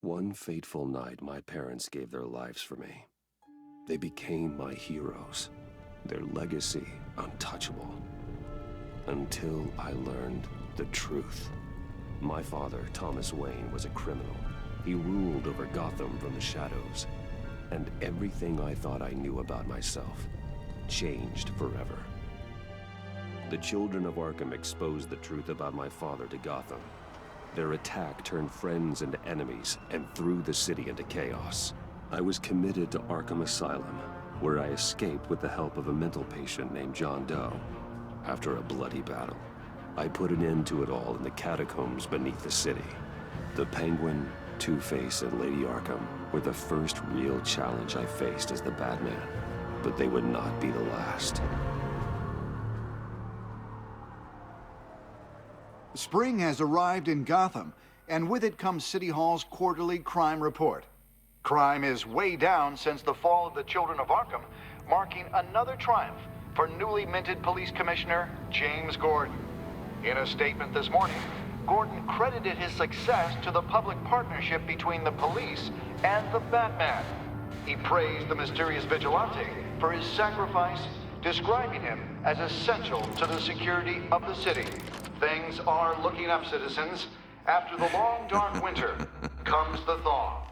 One fateful night, my parents gave their lives for me. They became my heroes, their legacy untouchable. Until I learned the truth. My father, Thomas Wayne, was a criminal. He ruled over Gotham from the shadows. And everything I thought I knew about myself changed forever. The children of Arkham exposed the truth about my father to Gotham. Their attack turned friends into enemies and threw the city into chaos. I was committed to Arkham Asylum, where I escaped with the help of a mental patient named John Doe. After a bloody battle, I put an end to it all in the catacombs beneath the city. The Penguin, Two-Face, and Lady Arkham were the first real challenge I faced as the Batman, but they would not be the last. Spring has arrived in Gotham, and with it comes City Hall's quarterly crime report. Crime is way down since the fall of the Children of Arkham, marking another triumph for newly minted Police Commissioner James Gordon. In a statement this morning, Gordon credited his success to the public partnership between the police and the Batman. He praised the mysterious vigilante for his sacrifice, describing him as essential to the security of the city. Things are looking up, citizens. After the long, dark winter comes the thaw.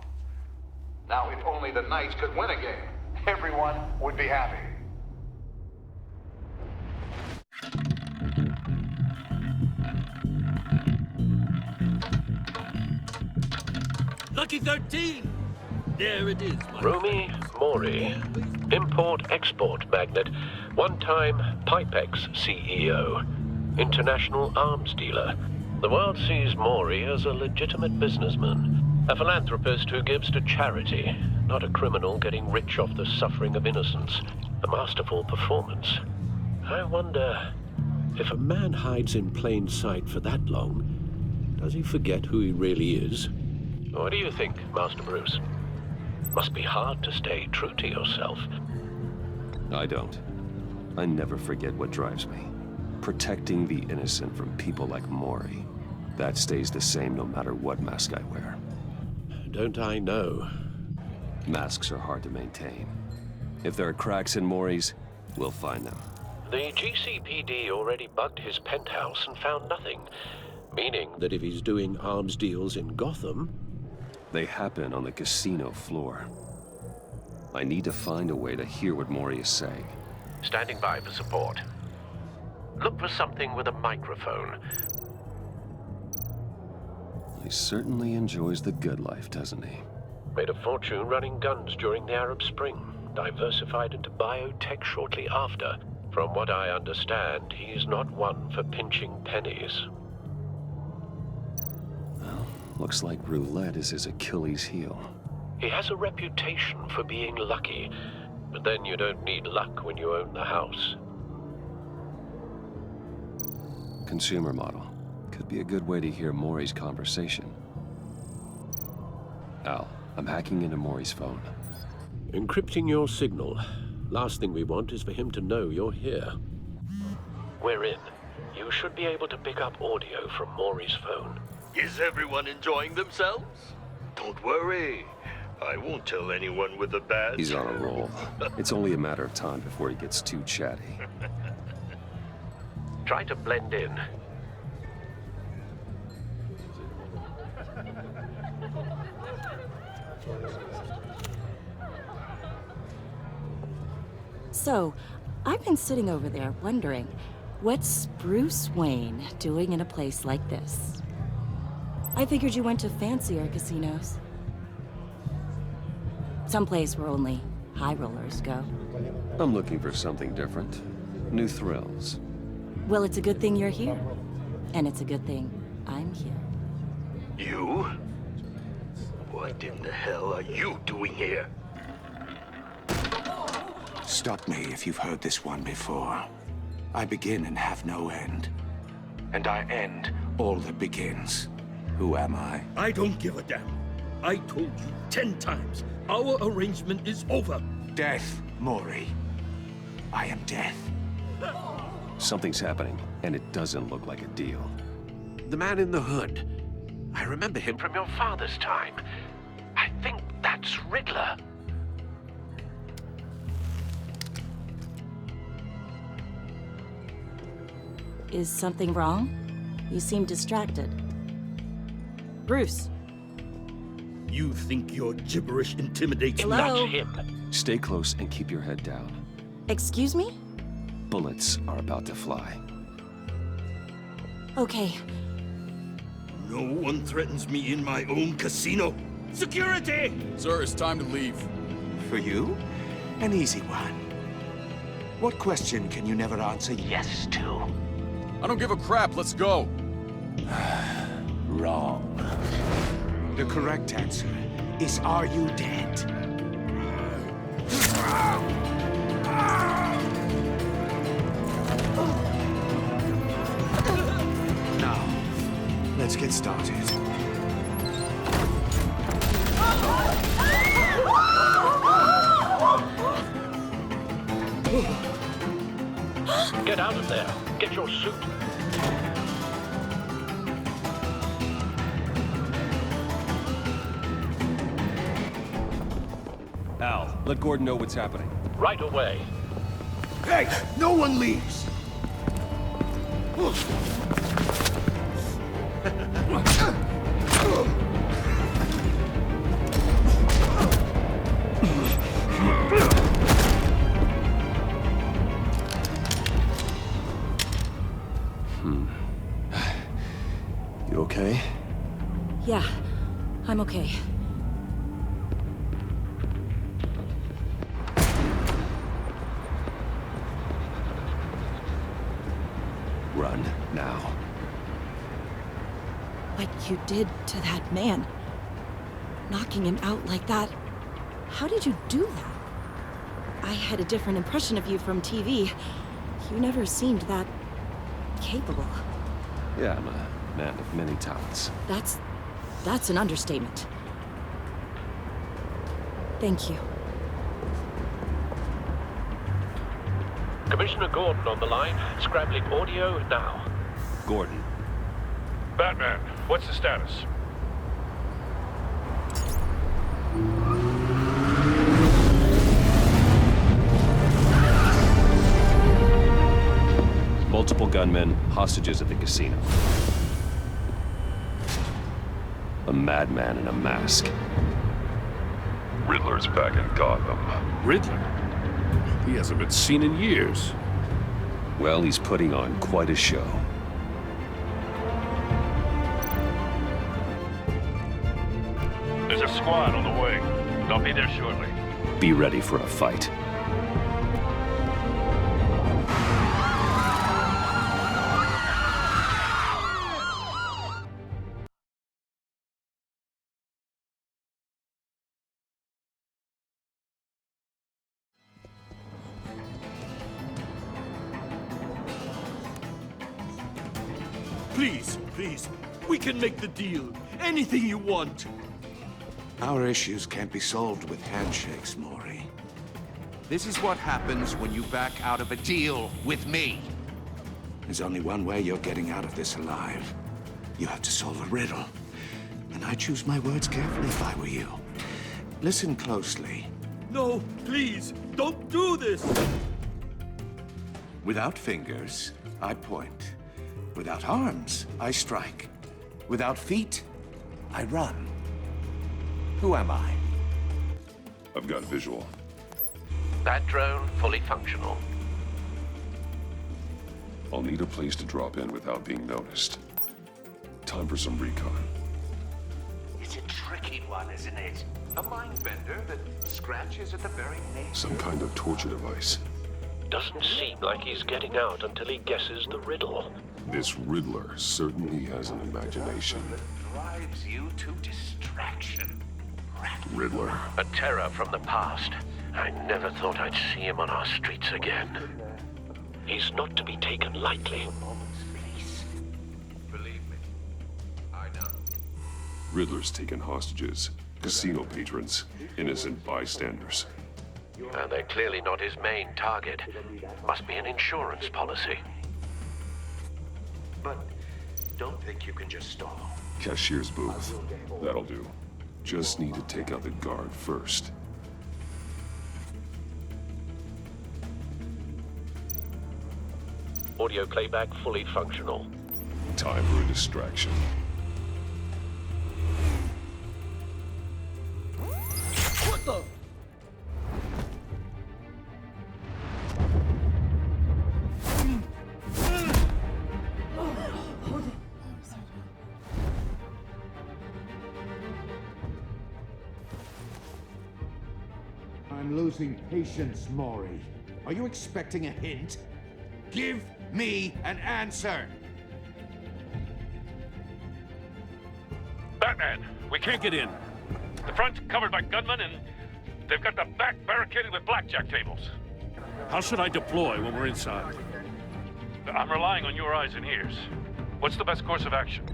Now, if only the Knights could win a game, everyone would be happy. Lucky 13! There it is, my Rumi Mori, import-export magnate, one-time Pipex CEO, international arms dealer. The world sees Mori as a legitimate businessman, a philanthropist who gives to charity, not a criminal getting rich off the suffering of innocence. A masterful performance. I wonder, if a man hides in plain sight for that long, does he forget who he really is? What do you think, Master Bruce? Must be hard to stay true to yourself. I don't. I never forget what drives me. Protecting the innocent from people like Mori. That stays the same no matter what mask I wear. Don't I know? Masks are hard to maintain. If there are cracks in Mori's, we'll find them. The GCPD already bugged his penthouse and found nothing. Meaning that if he's doing arms deals in Gotham... They happen on the casino floor. I need to find a way to hear what Mori is saying. Standing by for support. Look for something with a microphone. He certainly enjoys the good life, doesn't he? Made a fortune running guns during the Arab Spring. Diversified into biotech shortly after. From what I understand, he's not one for pinching pennies. Well, looks like roulette is his Achilles heel. He has a reputation for being lucky, but then you don't need luck when you own the house. Consumer model. Could be a good way to hear Mori's conversation. Al, I'm hacking into Mori's phone. Encrypting your signal. Last thing we want is for him to know you're here. We're in. You should be able to pick up audio from Mori's phone. Is everyone enjoying themselves? Don't worry. I won't tell anyone with a badge. He's on a roll. It's only a matter of time before he gets too chatty. Try to blend in. So, I've been sitting over there wondering, what's Bruce Wayne doing in a place like this? I figured you went to fancier casinos. Someplace where only high rollers go. I'm looking for something different. New thrills. Well, it's a good thing you're here. And it's a good thing I'm here. You? What in the hell are you doing here? Stop me if you've heard this one before. I begin and have no end. And I end all that begins. Who am I? I don't give a damn. I told you 10 times. Our arrangement is over. Death, Mori. I am death. Something's happening, and it doesn't look like a deal. The man in the hood. I remember him from your father's time. think that's Riddler. Is something wrong? You seem distracted. Bruce. You think your gibberish intimidates me? Hello? That's him. Stay close and keep your head down. Excuse me? Bullets are about to fly. Okay. No one threatens me in my own casino. Security! Sir, it's time to leave. For you? An easy one. What question can you never answer yes to? I don't give a crap, let's go. Wrong. The correct answer is, are you dead? Now, let's get started. Get out of there. Get your suit. Al, let Gordon know what's happening. Right away. Hey, no one leaves! You okay? Yeah, I'm okay. Run, now. What you did to that man, knocking him out like that, how did you do that? I had a different impression of you from TV. You never seemed that capable. Yeah, I'm a man of many talents. That's an understatement. Thank you. Commissioner Gordon on the line. Scrambling audio now. Gordon. Batman, what's the status? Multiple gunmen, hostages at the casino. A madman in a mask. Riddler's back in Gotham. Riddler? He hasn't been seen in years. Well, he's putting on quite a show. There's a squad on the way. They'll be there shortly. Be ready for a fight. Please, please. We can make the deal. Anything you want. Our issues can't be solved with handshakes, Maury. This is what happens when you back out of a deal with me. There's only one way you're getting out of this alive. You have to solve a riddle. And I choose my words carefully if I were you. Listen closely. No, please, don't do this. Without fingers, I point. Without arms, I strike. Without feet, I run. Who am I? I've got a visual. That drone fully functional. I'll need a place to drop in without being noticed. Time for some recon. It's a tricky one, isn't it? A mind bender that scratches at the very name. Some kind of torture device. Doesn't seem like he's getting out until he guesses the riddle. This Riddler certainly has an imagination. Drives you to distraction. Riddler. A terror from the past. I never thought I'd see him on our streets again. He's not to be taken lightly. Believe me, I know. Riddler's taken hostages. Casino patrons. Innocent bystanders. And they're clearly not his main target. Must be an insurance policy. But don't think you can just stall. Cashier's booth. That'll do. Just need to take out the guard first. Audio playback fully functional. Time for a distraction. What the? I'm losing patience, Maury. Are you expecting a hint? Give me an answer! Batman, we can't get in. The front's covered by gunmen, and they've got the back barricaded with blackjack tables. How should I deploy when we're inside? I'm relying on your eyes and ears. What's the best course of action?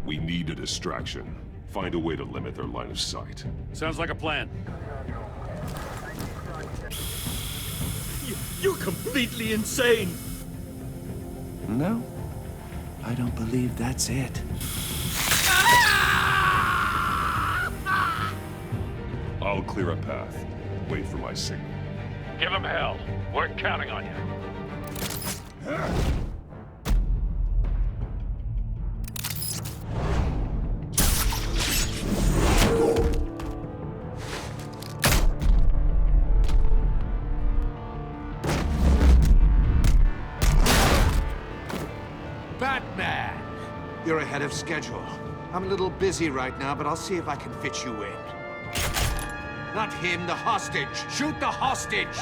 We need a distraction. Find a way to limit their line of sight. Sounds like a plan. You're completely insane! No, I don't believe that's it. I'll clear a path. Wait for my signal. Give them hell. We're counting on you. Batman! You're ahead of schedule. I'm a little busy right now, but I'll see if I can fit you in. Not him, the hostage! Shoot the hostage!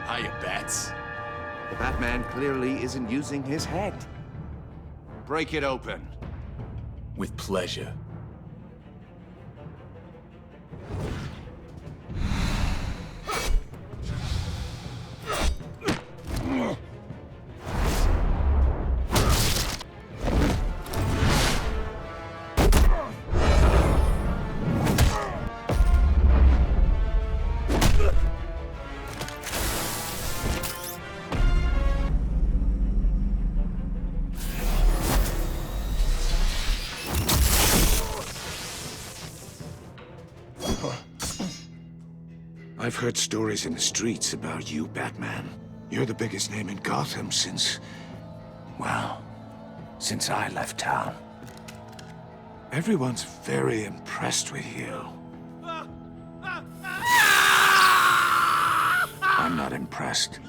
Hiya, Bats. The Batman clearly isn't using his head. Break it open. With pleasure. I've heard stories in the streets about you, Batman. You're the biggest name in Gotham since... well, since I left town. Everyone's very impressed with you. I'm not impressed.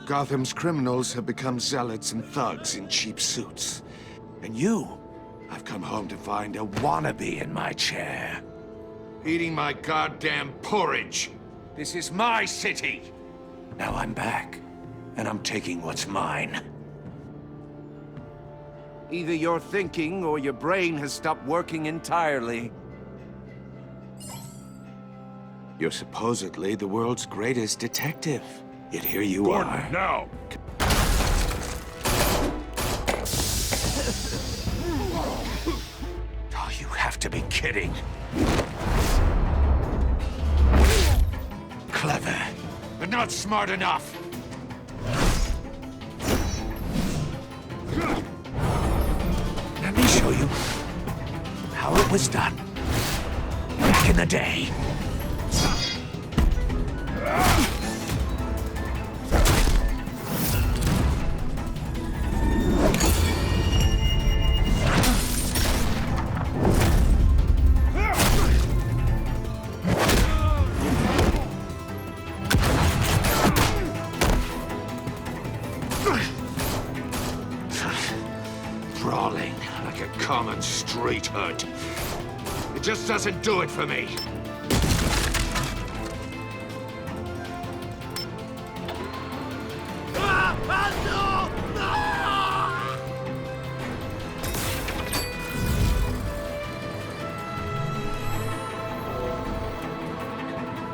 Gotham's criminals have become zealots and thugs in cheap suits. And you, I've come home to find a wannabe in my chair. Eating my goddamn porridge. This is my city. Now I'm back, and I'm taking what's mine. Either you're thinking or your brain has stopped working entirely. You're supposedly the world's greatest detective. Yet here you are. Now! Oh, you have to be kidding. Clever, but not smart enough. Let me show you how it was done back in the day. Brawling like a common street hood. It just doesn't do it for me.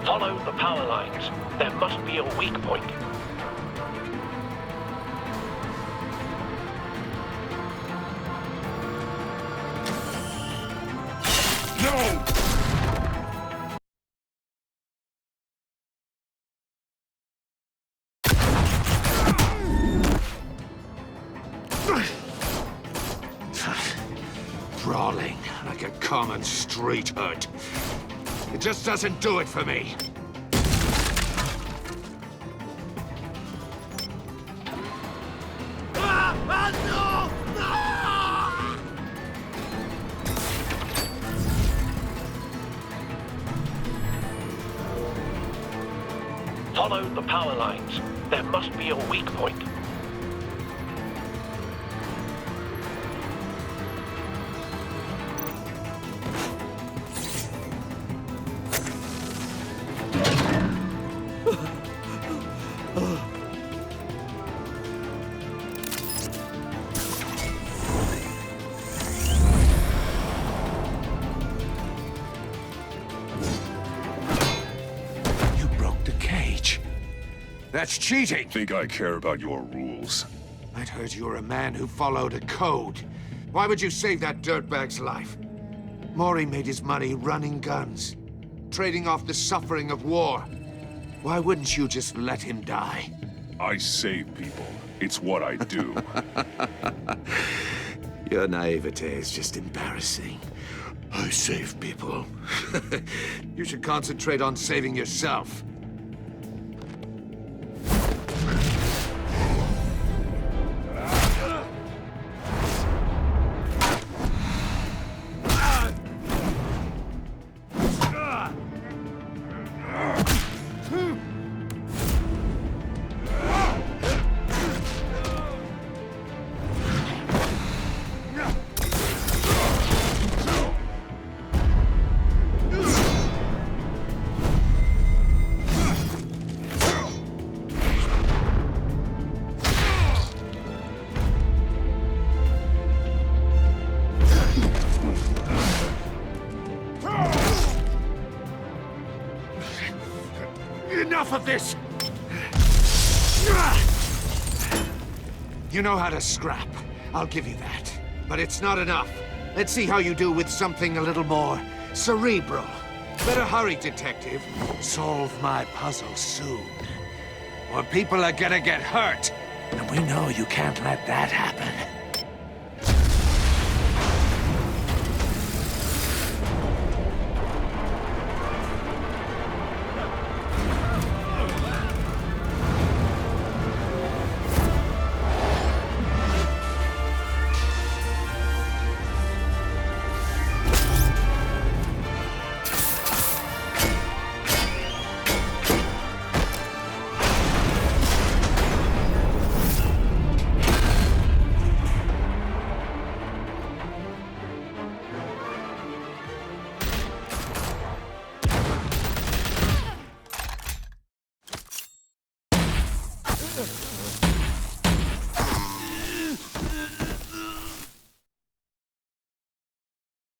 Follow the power lines. There must be a weak point. No! Brawling like a common street hood. It just doesn't do it for me. Follow the power lines. There must be a weak point. That's cheating! Think I care about your rules? I'd heard you were a man who followed a code. Why would you save that dirtbag's life? Maury made his money running guns, trading off the suffering of war. Why wouldn't you just let him die? I save people. It's what I do. Your naivete is just embarrassing. I save people. You should concentrate on saving yourself. Enough of this! You know how to scrap. I'll give you that. But it's not enough. Let's see how you do with something a little more cerebral. Better hurry, detective. Solve my puzzle soon. Or people are gonna get hurt. And we know you can't let that happen.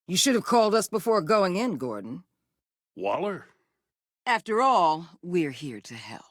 You should have called us before going in, Gordon. Waller? After all, we're here to help.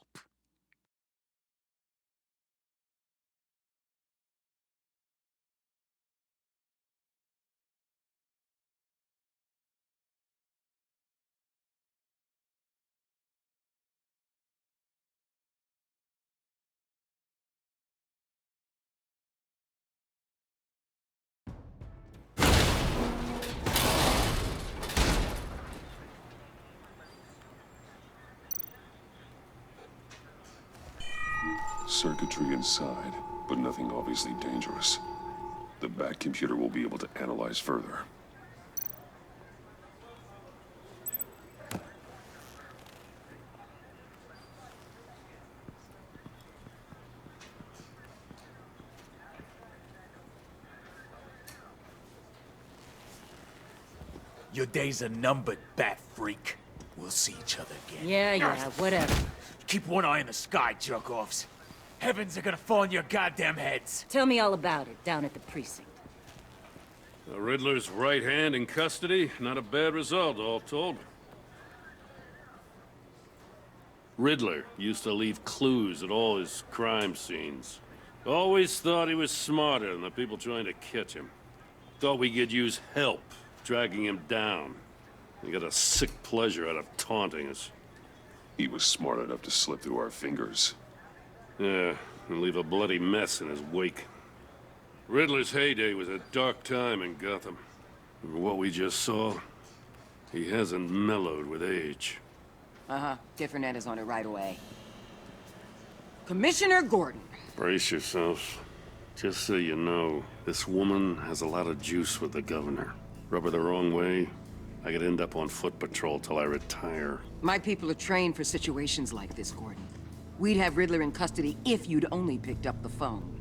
Circuitry inside, but nothing obviously dangerous. The back computer will be able to analyze further. Your days are numbered, bat freak. We'll see each other again. Yeah, whatever. Keep one eye in the sky, jerk-offs. Heavens are gonna fall on your goddamn heads. Tell me all about it, down at the precinct. The Riddler's right hand in custody. Not a bad result, all told. Riddler used to leave clues at all his crime scenes. Always thought he was smarter than the people trying to catch him. Thought we could use help, dragging him down. He got a sick pleasure out of taunting us. He was smart enough to slip through our fingers. Yeah, and leave a bloody mess in his wake. Riddler's heyday was a dark time in Gotham. For what we just saw, he hasn't mellowed with age. Uh-huh. Kid Fernandez on it right away. Commissioner Gordon. Brace yourselves. Just so you know, this woman has a lot of juice with the governor. Rub her the wrong way, I could end up on foot patrol till I retire. My people are trained for situations like this, Gordon. We'd have Riddler in custody if you'd only picked up the phone.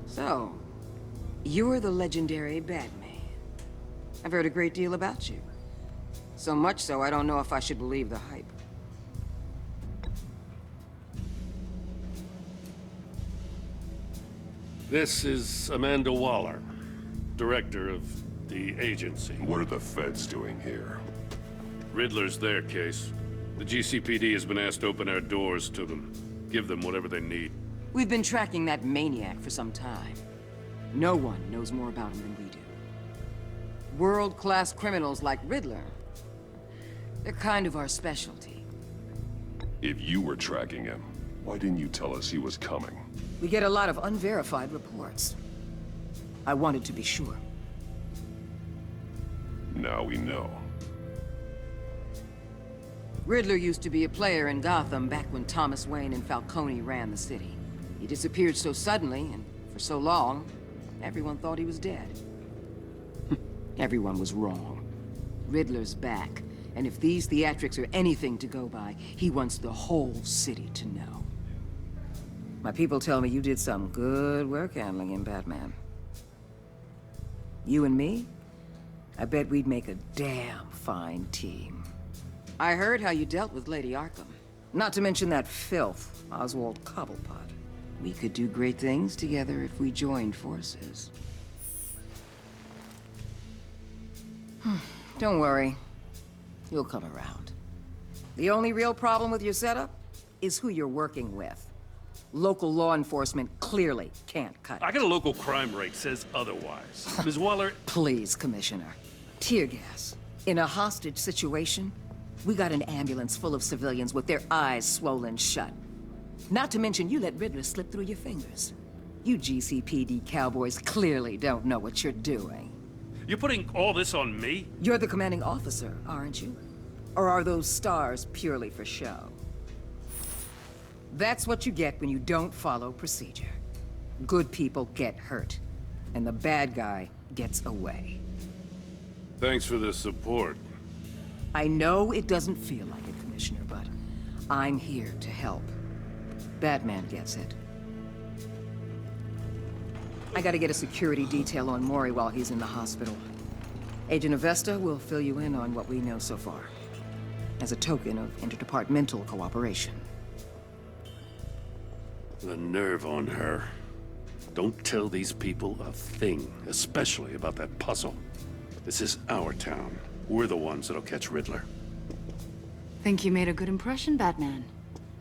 So, you're the legendary Batman. I've heard a great deal about you. So much so, I don't know if I should believe the hype. This is Amanda Waller, director of the agency. What are the feds doing here? Riddler's their case. The GCPD has been asked to open our doors to them. Give them whatever they need. We've been tracking that maniac for some time. No one knows more about him than we do. World-class criminals like Riddler. They're kind of our specialty. If you were tracking him, why didn't you tell us he was coming? We get a lot of unverified reports. I wanted to be sure. Now we know. Riddler used to be a player in Gotham back when Thomas Wayne and Falcone ran the city. He disappeared so suddenly and for so long, everyone thought he was dead. Everyone was wrong. Riddler's back, and if these theatrics are anything to go by, he wants the whole city to know. My people tell me you did some good work handling him, Batman. You and me? I bet we'd make a damn fine team. I heard how you dealt with Lady Arkham. Not to mention that filth, Oswald Cobblepot. We could do great things together if we joined forces. Don't worry. You'll come around. The only real problem with your setup is who you're working with. Local law enforcement clearly can't cut it. I got a local crime rate says otherwise. Ms. Waller... Please, Commissioner. Tear gas. In a hostage situation, we got an ambulance full of civilians with their eyes swollen shut. Not to mention you let Riddler slip through your fingers. You GCPD cowboys clearly don't know what you're doing. You're putting all this on me? You're the commanding officer, aren't you? Or are those stars purely for show? That's what you get when you don't follow procedure. Good people get hurt, and the bad guy gets away. Thanks for the support. I know it doesn't feel like it, Commissioner, but I'm here to help. Batman gets it. I gotta get a security detail on Mori while he's in the hospital. Agent Avesta will fill you in on what we know so far, as a token of interdepartmental cooperation. The nerve on her. Don't tell these people a thing, especially about that puzzle. This is our town. We're the ones that'll catch Riddler. Think you made a good impression, Batman.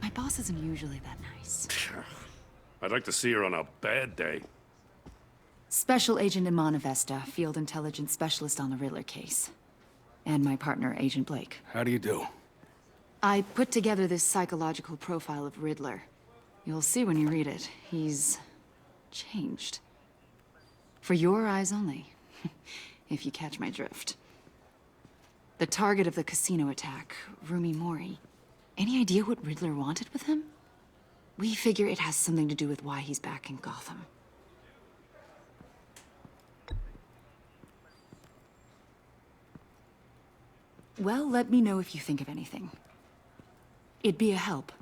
My boss isn't usually that nice. I'd like to see her on a bad day. Special Agent Iman Avesta, Field Intelligence Specialist on the Riddler case. And my partner, Agent Blake. How do you do? I put together this psychological profile of Riddler. You'll see when you read it. He's changed. For your eyes only, if you catch my drift. The target of the casino attack, Rumi Mori. Any idea what Riddler wanted with him? We figure it has something to do with why he's back in Gotham. Well, let me know if you think of anything. It'd be a help.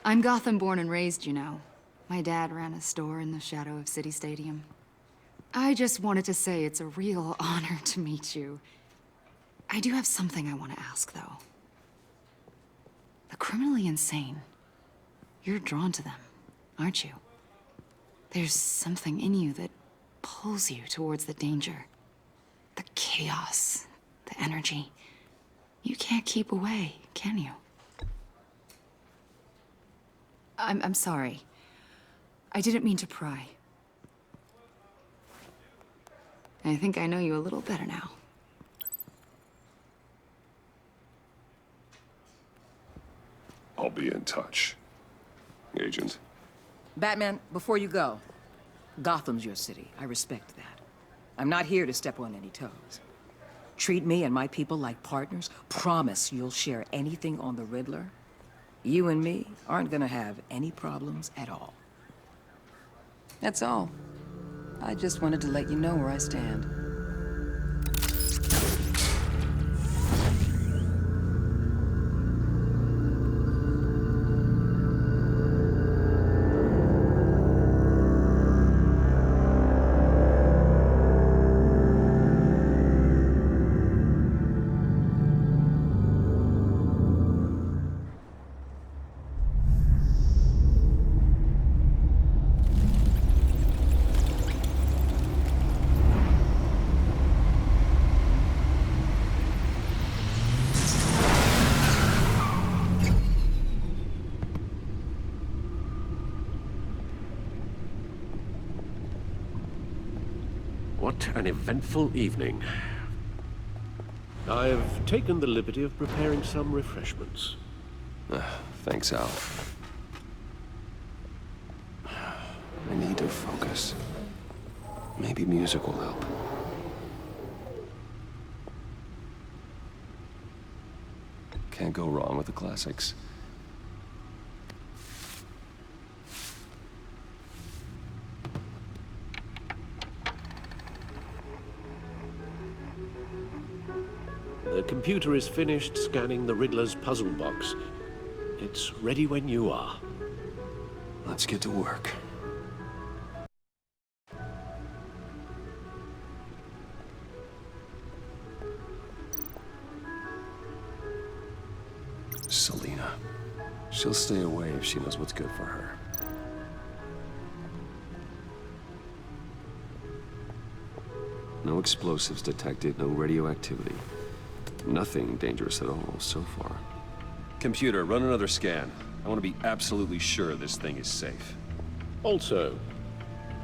I'm Gotham born and raised, you know. My dad ran a store in the shadow of City Stadium. I just wanted to say it's a real honor to meet you. I do have something I want to ask, though. The criminally insane. You're drawn to them, aren't you? There's something in you that pulls you towards the danger. chaos, the energy. You can't keep away, can you? I'm sorry. I didn't mean to pry. I think I know you a little better now. I'll be in touch, Agent. Batman, before you go, Gotham's your city. I respect that. I'm not here to step on any toes. Treat me and my people like partners. Promise you'll share anything on the Riddler. You and me aren't gonna have any problems at all. That's all. I just wanted to let you know where I stand. What an eventful evening. I've taken the liberty of preparing some refreshments. Thanks, Al. I need to focus. Maybe music will help. Can't go wrong with the classics. The computer is finished scanning the Riddler's puzzle box. It's ready when you are. Let's get to work. Selina. She'll stay away if she knows what's good for her. No explosives detected, no radioactivity. Nothing dangerous at all so far. Computer, run another scan. I want to be absolutely sure this thing is safe. Also,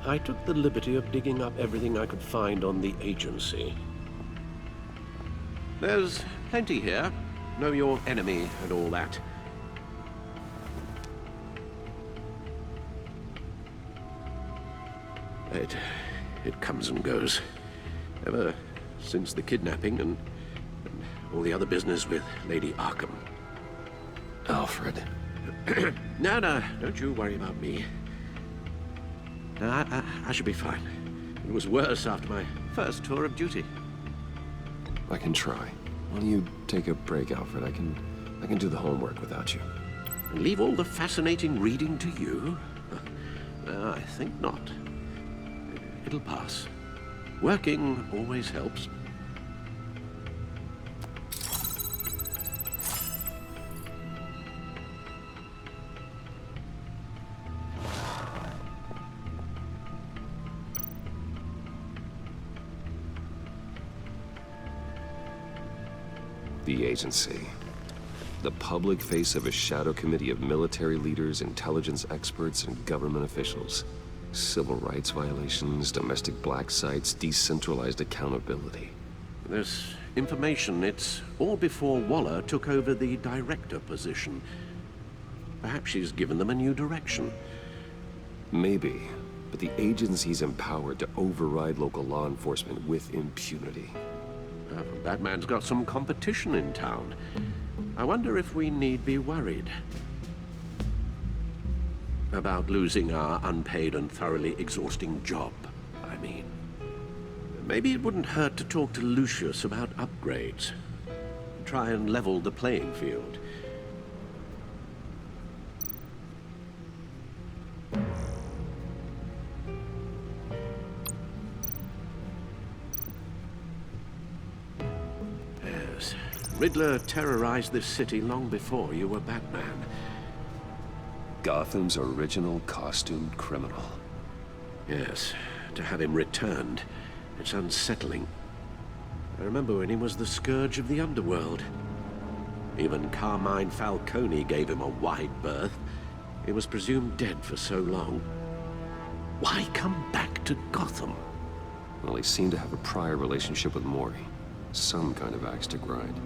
I took the liberty of digging up everything I could find on the agency. There's plenty here. Know your enemy and all that. It comes and goes. Ever since the kidnapping and all the other business with Lady Arkham. Alfred. No, don't you worry about me. No, I should be fine. It was worse after my first tour of duty. I can try. Why don't you take a break, Alfred? I can do the homework without you. And leave all the fascinating reading to you? I think not. It'll pass. Working always helps. The agency. The public face of a shadow committee of military leaders, intelligence experts, and government officials. Civil rights violations, domestic black sites, decentralized accountability. This information, it's all before Waller took over the director position. Perhaps she's given them a new direction. Maybe, but the agency's empowered to override local law enforcement with impunity. Batman's got some competition in town. I wonder if we need be worried about losing our unpaid and thoroughly exhausting job, I mean. Maybe it wouldn't hurt to talk to Lucius about upgrades. Try and level the playing field. Yes, Riddler terrorized this city long before you were Batman. Gotham's original costumed criminal. Yes, to have him returned, it's unsettling. I remember when he was the scourge of the underworld. Even Carmine Falcone gave him a wide berth. He was presumed dead for so long. Why come back to Gotham? Well, he seemed to have a prior relationship with Mori. Some kind of axe to grind.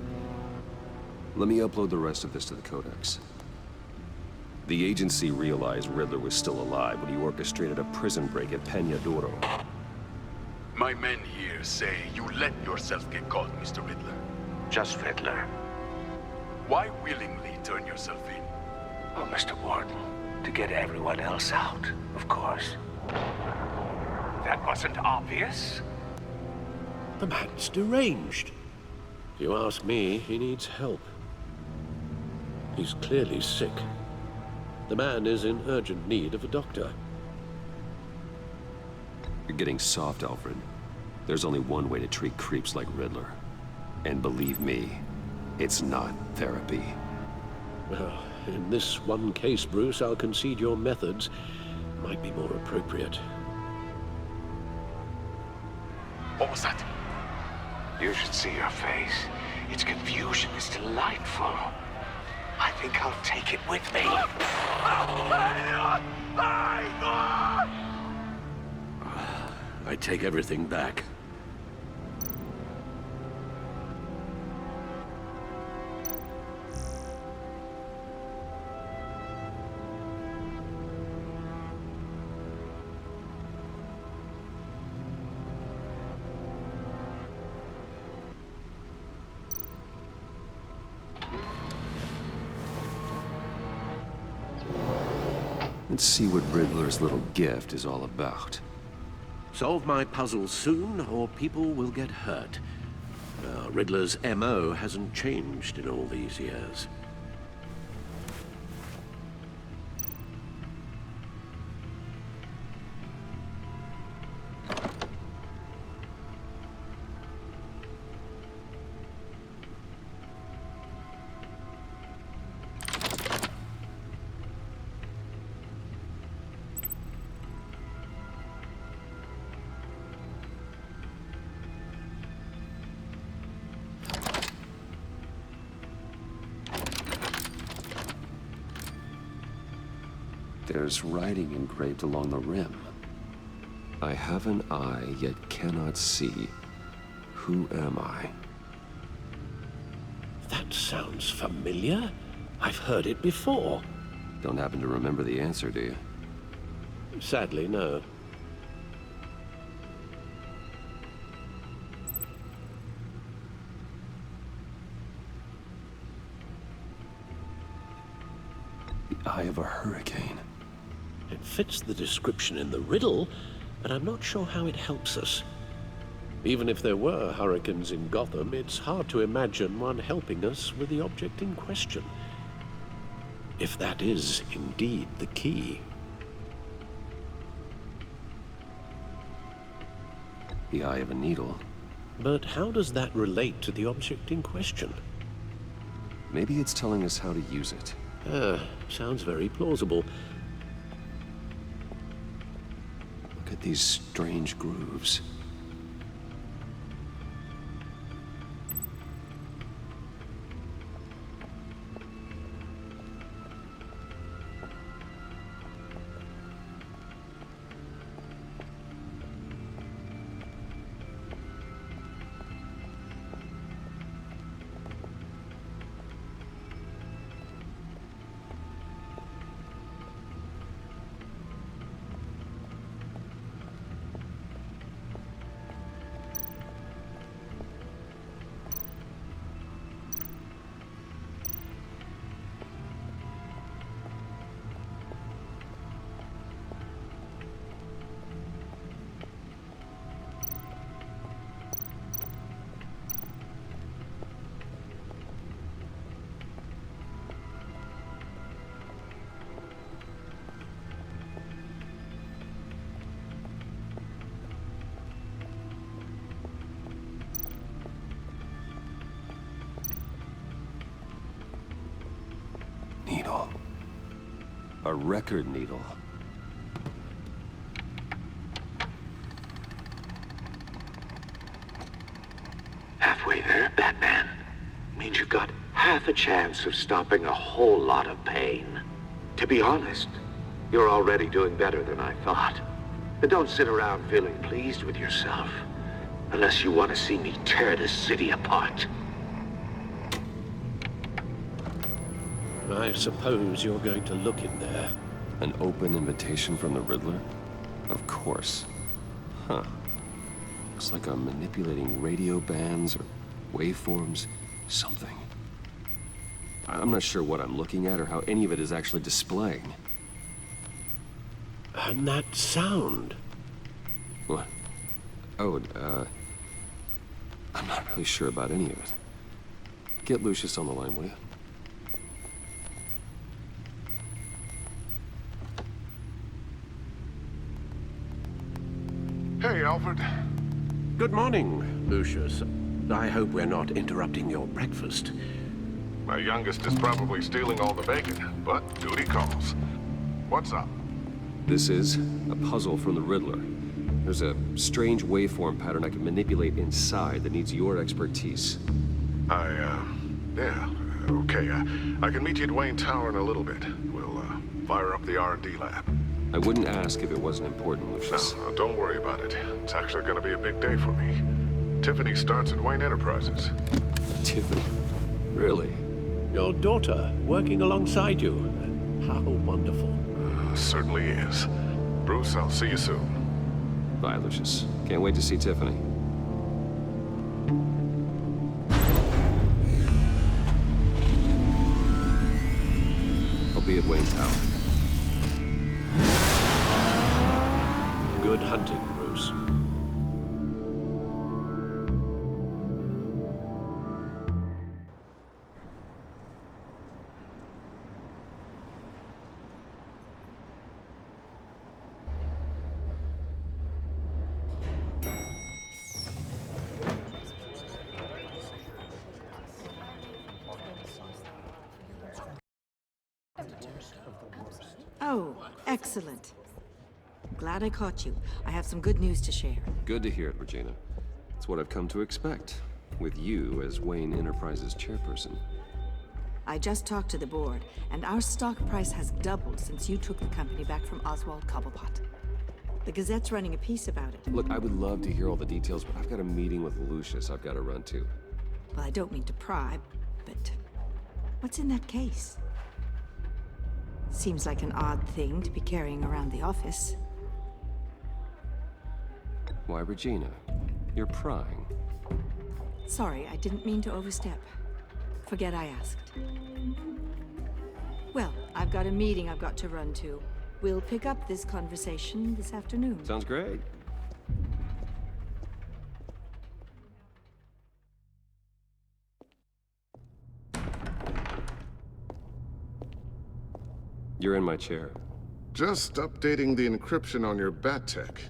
Let me upload the rest of this to the Codex. The agency realized Riddler was still alive when he orchestrated a prison break at Peñadoro. My men here say you let yourself get caught, Mr. Riddler. Just Riddler. Why willingly turn yourself in? Oh, Mr. Warden, to get everyone else out, of course. That wasn't obvious. The man's deranged. If you ask me, he needs help. He's clearly sick. The man is in urgent need of a doctor. You're getting soft, Alfred. There's only one way to treat creeps like Riddler. And believe me, it's not therapy. Well, in this one case, Bruce, I'll concede your methods might be more appropriate. What was that? You should see your face. Its confusion is delightful. I think I'll take it with me. I take everything back. Let's see what Riddler's little gift is all about. Solve my puzzle soon, or people will get hurt. Riddler's MO hasn't changed in all these years. There's writing engraved along the rim. I have an eye, yet cannot see. Who am I? That sounds familiar. I've heard it before. Don't happen to remember the answer, do you? Sadly, no. The eye of a hurricane. It fits the description in the riddle, but I'm not sure how it helps us. Even if there were hurricanes in Gotham, it's hard to imagine one helping us with the object in question. If that is indeed the key. The eye of a needle. But how does that relate to the object in question? Maybe it's telling us how to use it. Sounds very plausible. Look at these strange grooves. Needle. A record needle. you got half a chance of stopping a whole lot of pain. To be honest, you're already doing better than I thought. But don't sit around feeling pleased with yourself, unless you want to see me tear this city apart. I suppose you're going to look in there. An open invitation from the Riddler? Of course. Huh. Looks like I'm manipulating radio bands or waveforms, something. I'm not sure what I'm looking at or how any of it is actually displaying. And that sound? What? Oh, I'm not really sure about any of it. Get Lucius on the line, will you? Hey, Alfred. Good morning, Lucius. I hope we're not interrupting your breakfast. My youngest is probably stealing all the bacon, but duty calls. What's up? This is a puzzle from the Riddler. There's a strange waveform pattern I can manipulate inside that needs your expertise. Yeah, okay. I can meet you at Wayne Tower in a little bit. We'll, fire up the R&D lab. I wouldn't ask if it wasn't important, Lucius. No, don't worry about it. It's actually gonna be a big day for me. Tiffany starts at Wayne Enterprises. Tiffany? Really? Your daughter, working alongside you. How wonderful. Certainly is. Bruce, I'll see you soon. Bye, Lucius. Can't wait to see Tiffany. I'll be at Wayne Tower. Good hunting, Bruce. Oh, excellent. Glad I caught you. I have some good news to share. Good to hear it, Regina. It's what I've come to expect, with you as Wayne Enterprises chairperson. I just talked to the board, and our stock price has doubled since you took the company back from Oswald Cobblepot. The Gazette's running a piece about it. Look, I would love to hear all the details, but I've got a meeting with Lucius I've got to run to. Well, I don't mean to pry, but what's in that case? Seems like an odd thing to be carrying around the office. Why, Regina? You're prying. Sorry, I didn't mean to overstep. Forget I asked. Well, I've got a meeting I've got to run to. We'll pick up this conversation this afternoon. Sounds great. You're in my chair. Just updating the encryption on your bat tech.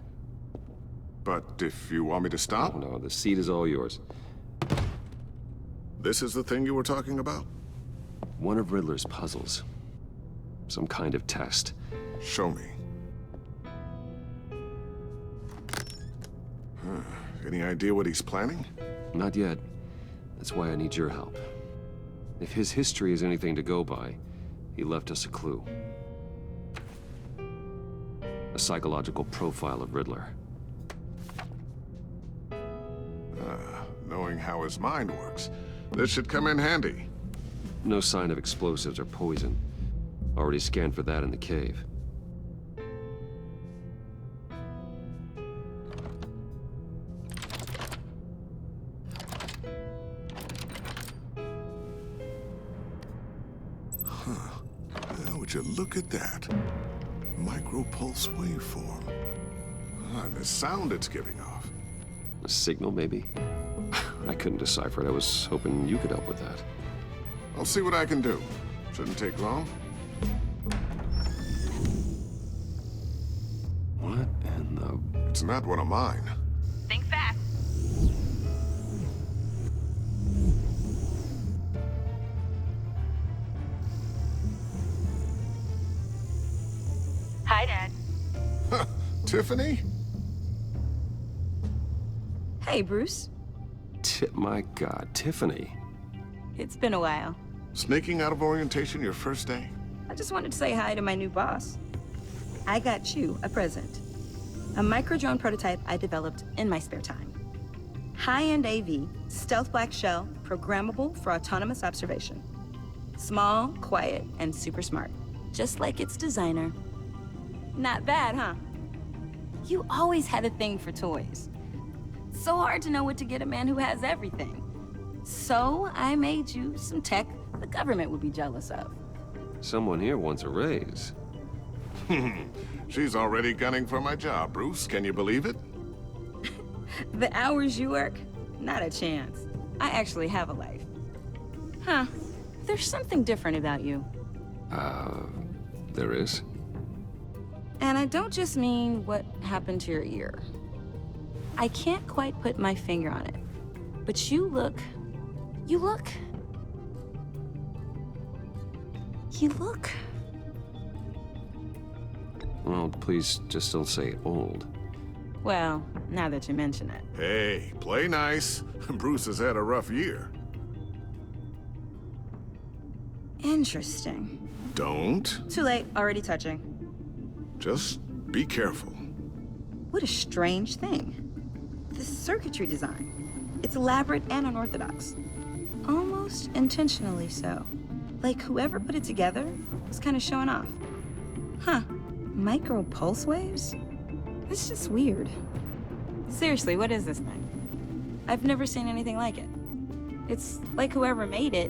But if you want me to stop? Oh, no, the seat is all yours. This is the thing you were talking about? One of Riddler's puzzles. Some kind of test. Show me. Any idea what he's planning? Not yet. That's why I need your help. If his history is anything to go by, he left us a clue. A psychological profile of Riddler. Knowing how his mind works, this should come in handy. No sign of explosives or poison. Already scanned for that in the cave. Would you look at that? Micropulse waveform. And the sound it's giving off. A signal, maybe? I couldn't decipher it. I was hoping you could help with that. I'll see what I can do. Shouldn't take long. What in the... It's not one of mine. Think fast. Hi, Dad. Tiffany? Hey, Bruce. My God, Tiffany. It's been a while. Sneaking out of orientation your first day? I just wanted to say hi to my new boss. I got you a present. A micro-drone prototype I developed in my spare time. High-end AV, stealth black shell, programmable for autonomous observation. Small, quiet, and super smart. Just like its designer. Not bad, huh? You always had a thing for toys. So hard to know what to get a man who has everything. So I made you some tech the government would be jealous of. Someone here wants a raise. She's already gunning for my job, Bruce. Can you believe it? The hours you work? Not a chance. I actually have a life. Huh. There's something different about you. There is? And I don't just mean what happened to your ear. I can't quite put my finger on it. But you look... Well, please just don't say old. Well, now that you mention it. Hey, play nice. Bruce has had a rough year. Interesting. Don't. Too late, already touching. Just be careful. What a strange thing. The circuitry design. It's elaborate and unorthodox. Almost intentionally so. Like whoever put it together was kind of showing off. Huh. Micro pulse waves? It's just weird. Seriously, what is this thing? I've never seen anything like it. It's like whoever made it.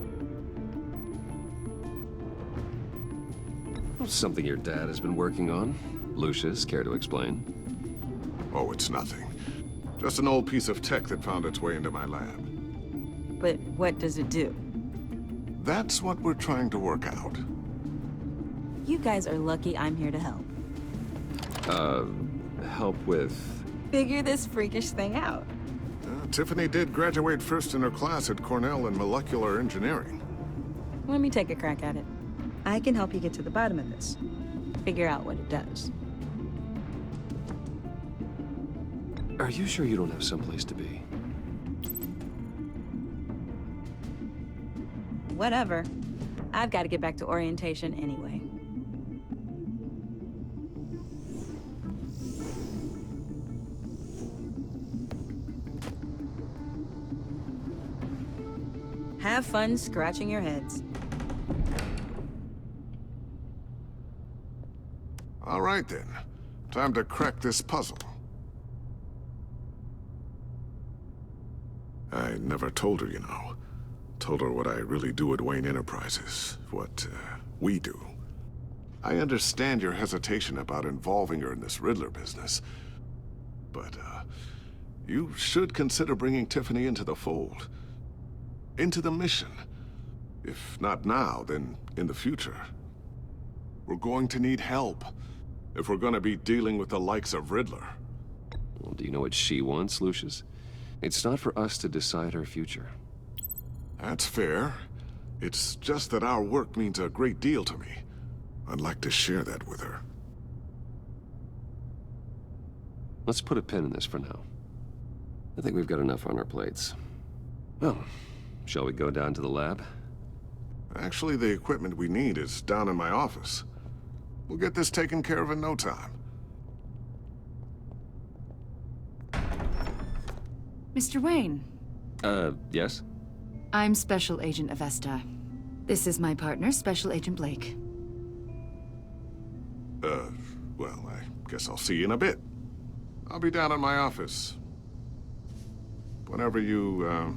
Something your dad has been working on. Lucius, care to explain? Oh, it's nothing. Just an old piece of tech that found its way into my lab. But what does it do? That's what we're trying to work out. You guys are lucky I'm here to help. Help with... Figure this freakish thing out. Tiffany did graduate first in her class at Cornell in molecular engineering. Let me take a crack at it. I can help you get to the bottom of this. Figure out what it does. Are you sure you don't have someplace to be? Whatever. I've got to get back to orientation anyway. Have fun scratching your heads. All right, then. Time to crack this puzzle. I never told her, you know. Told her what I really do at Wayne Enterprises. What, we do. I understand your hesitation about involving her in this Riddler business. But, you should consider bringing Tiffany into the fold. Into the mission. If not now, then in the future. We're going to need help. If we're gonna be dealing with the likes of Riddler. Well, do you know what she wants, Lucius? It's not for us to decide her future. That's fair. It's just that our work means a great deal to me. I'd like to share that with her. Let's put a pin in this for now. I think we've got enough on our plates. Well, shall we go down to the lab? Actually, the equipment we need is down in my office. We'll get this taken care of in no time. Mr. Wayne. Yes? I'm Special Agent Avesta. This is my partner, Special Agent Blake. Well, I guess I'll see you in a bit. I'll be down in my office. Whenever you,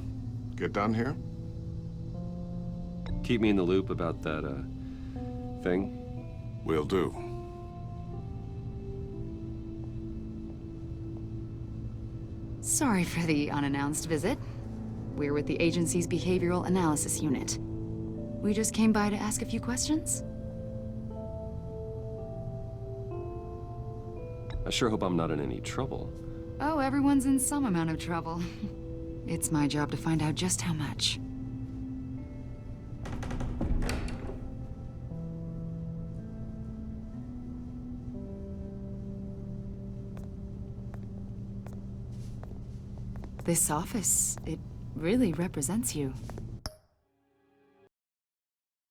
get done here. Keep me in the loop about that, thing. Will do. Sorry for the unannounced visit. We're with the agency's Behavioral Analysis Unit. We just came by to ask a few questions. I sure hope I'm not in any trouble. Oh, everyone's in some amount of trouble. It's my job to find out just how much. This office, it really represents you.